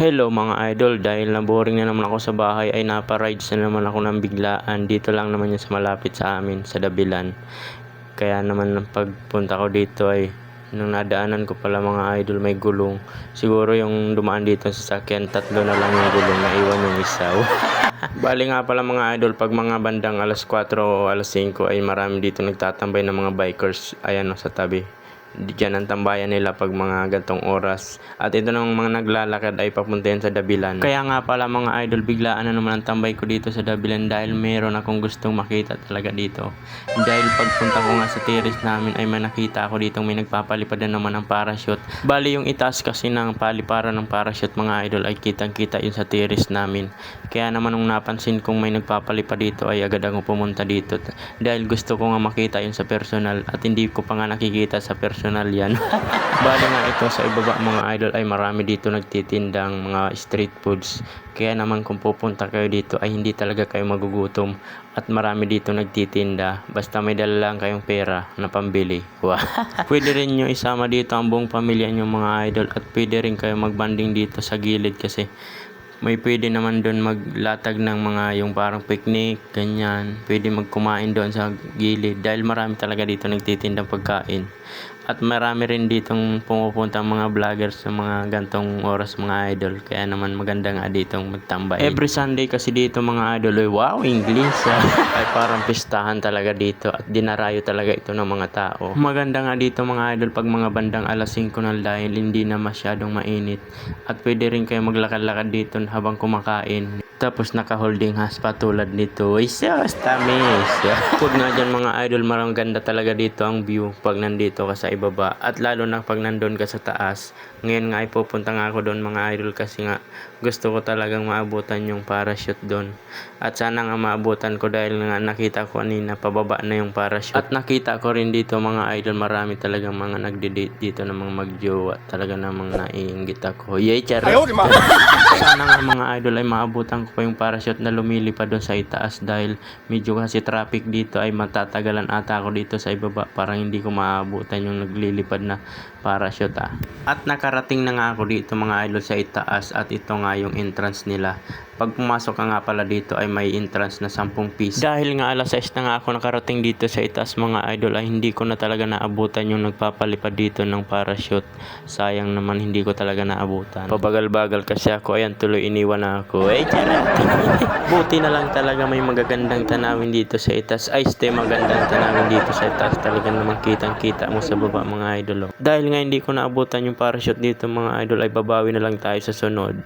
Hello mga idol, dahil na-boring na naman ako sa bahay ay napa-rides na naman ako ng biglaan. Dito lang naman yun sa malapit sa amin, sa Dabilan. Kaya naman pagpunta ko dito ay nung nadaanan ko pala mga idol may gulong. Siguro yung dumaan dito sa sakyan, 3 na lang yung gulong, naiwan yung isa. Bali nga pala mga idol, pag mga bandang alas 4 o alas 5 ay marami dito nagtatambay ng mga bikers. Ayan o, sa tabi. Diyan ang tambayan nila pag mga gantong oras. At ito namang mga naglalakad ay papunta yan sa Dabilan. Kaya nga pala mga idol, biglaan na naman ang tambay ko dito sa Dabilan dahil meron akong gustong makita talaga dito. Dahil pagpunta ko nga sa terrace namin ay may nakita ako dito may nagpapalipad na naman ng parachute. Bali yung itaas kasi ng paliparan ng parachute mga idol ay kitang kita yun sa terrace namin. Kaya naman nung napansin kong may nagpapalipad dito ay agad akong pumunta dito. Dahil gusto ko nga makita yun sa personal at hindi ko pa nga nakikita sa personal yan. Bali nga ito sa ibaba mga idol ay marami dito nagtitindang mga street foods. Kaya naman kung pupunta kayo dito ay hindi talaga kayo magugutom. At marami dito nagtitinda. Basta may dala lang kayong pera na pambili. Wow. Pwede rin nyo isama dito ang buong pamilya nyo mga idol. At pwede rin kayo magbanding dito sa gilid kasi may pwede naman doon maglatag ng mga yung parang picnic, ganyan. Pwede magkumain doon sa gilid dahil marami talaga dito nagtitindang pagkain. At marami rin ditong pumupunta mga vloggers sa mga gantong oras mga idol. Kaya naman maganda nga ditong magtambay. Every Sunday kasi dito mga idol ay wow, English ay parang pistahan talaga dito at dinarayo talaga ito ng mga tao. Maganda nga dito mga idol pag mga bandang alas 5 na dahil hindi na masyadong mainit. At pwede rin kayo maglakad-lakad dito habang kumakain. Tapos naka-holding hands pa tulad nito. Ay sus, tamis. Huwag nga dyan mga idol, marang ganda talaga dito ang view pag nandito ka sa ibaba. At lalo na pag nandun ka sa taas. Ngayon nga ay pupunta nga ako doon mga idol kasi nga gusto ko talagang maabutan yung parachute doon. At sana nga maabutan ko dahil nga nakita ko kanina pababa na yung parachute. At nakita ko rin dito mga idol, marami talagang mga nagde-date dito na mga magjowa. Talaga namang naiinggit ako. Yay, charot. Sana nga mga idol ay maabutan ko pa yung parachute na lumilipad doon sa itaas dahil medyo kasi traffic dito ay matatagalan ata ako dito sa ibaba. Parang hindi ko maabutan yung naglilipad na parachute At nakarating na nga ako dito mga idol sa itaas at ito nga yung entrance nila. Pag pumasok ka nga pala dito ay may entrance na 10 piso. Dahil nga alas 6 na nga ako nakarating dito sa itaas mga idol ay hindi ko na talaga naabutan yung nagpapalipad dito ng parachute. Sayang naman hindi ko talaga naabutan. Pabagal-bagal kasi ako, ayan tuloy iniwan na ako. Eh charot. Buti na lang talaga may magagandang tanawin dito sa itaas. Ay magandang tanawin dito sa itaas. Talaga naman kitang-kita mo sa baba mga idol. Dahil nga hindi ko naabutan yung parachute dito mga idol ay babawi na lang tayo sa sunod.